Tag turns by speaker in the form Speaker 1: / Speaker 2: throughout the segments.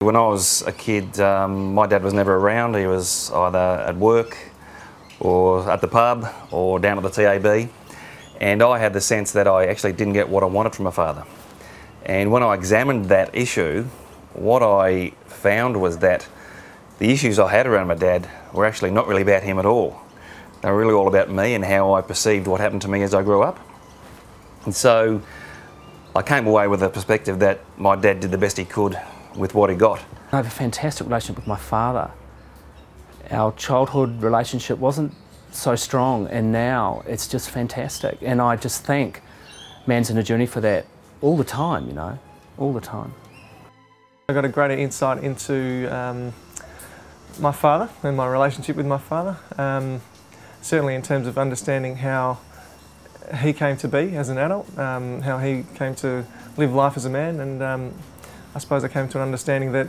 Speaker 1: When I was a kid, my dad was never around. He was either at work or at the pub or down at the TAB. And I had the sense that I actually didn't get what I wanted from my father. And when I examined that issue, what I found was that the issues I had around my dad were actually not really about him at all. They were really all about me and how I perceived what happened to me as I grew up. And so I came away with the perspective that my dad did the best he could with what he got.
Speaker 2: I have a fantastic relationship with my father. Our childhood relationship wasn't so strong, and now it's just fantastic. And I just thank Man's in a Journey for that all the time, you know, all the time.
Speaker 3: I got a greater insight into my father and my relationship with my father. Certainly in terms of understanding how he came to be as an adult, how he came to live life as a man, and I suppose I came to an understanding that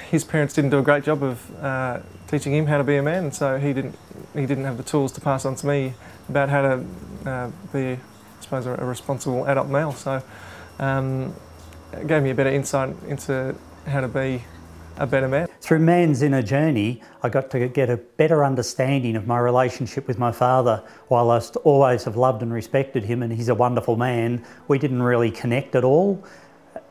Speaker 3: his parents didn't do a great job of teaching him how to be a man, and so he didn't have the tools to pass on to me about how to be, I suppose, a responsible adult male. So it gave me a better insight into how to be a better man.
Speaker 4: Through Man's Inner Journey, I got to get a better understanding of my relationship with my father. While I always have loved and respected him, and he's a wonderful man, we didn't really connect at all.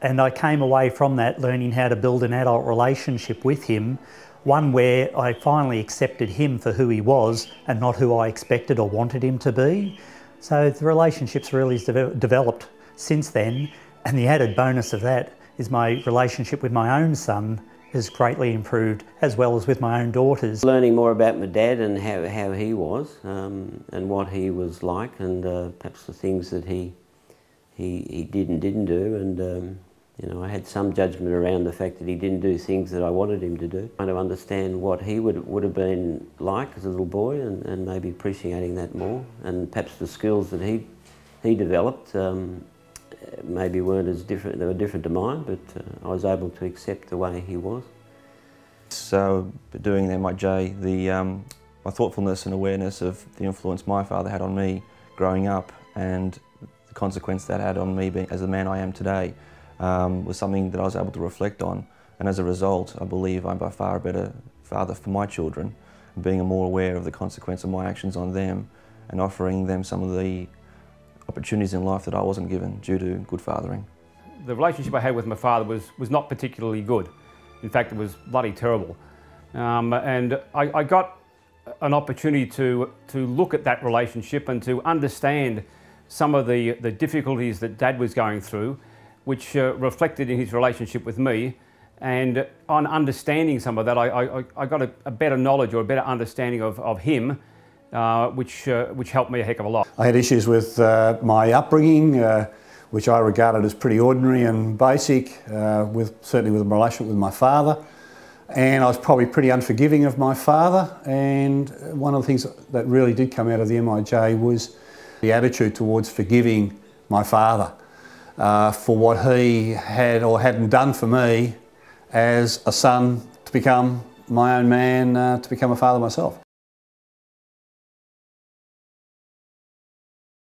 Speaker 4: And I came away from that learning how to build an adult relationship with him, one where I finally accepted him for who he was and not who I expected or wanted him to be. So the relationship's really developed since then, and the added bonus of that is my relationship with my own son has greatly improved, as well as with my own daughters.
Speaker 5: Learning more about my dad and how he was and what he was like, and perhaps the things that he did and didn't do, and you know, I had some judgment around the fact that he didn't do things that I wanted him to do. Trying to understand what he would have been like as a little boy, and maybe appreciating that more, and perhaps the skills that he developed maybe weren't as different, they were different to mine, but I was able to accept the way he was.
Speaker 6: So doing the MIJ, my thoughtfulness and awareness of the influence my father had on me growing up, and the consequence that had on me being as the man I am today, was something that I was able to reflect on, and as a result I believe I'm by far a better father for my children, being more aware of the consequence of my actions on them and offering them some of the opportunities in life that I wasn't given due to good fathering.
Speaker 7: The relationship I had with my father was not particularly good. In fact, it was bloody terrible. And I got an opportunity to look at that relationship and to understand some of the difficulties that Dad was going through, which reflected in his relationship with me. And on understanding some of that, I got a better knowledge or a better understanding of him, which helped me a heck of a lot.
Speaker 8: I had issues with my upbringing, which I regarded as pretty ordinary and basic, certainly with my relationship with my father. And I was probably pretty unforgiving of my father. And one of the things that really did come out of the MIJ was the attitude towards forgiving my father for what he had or hadn't done for me as a son to become my own man, to become a father myself.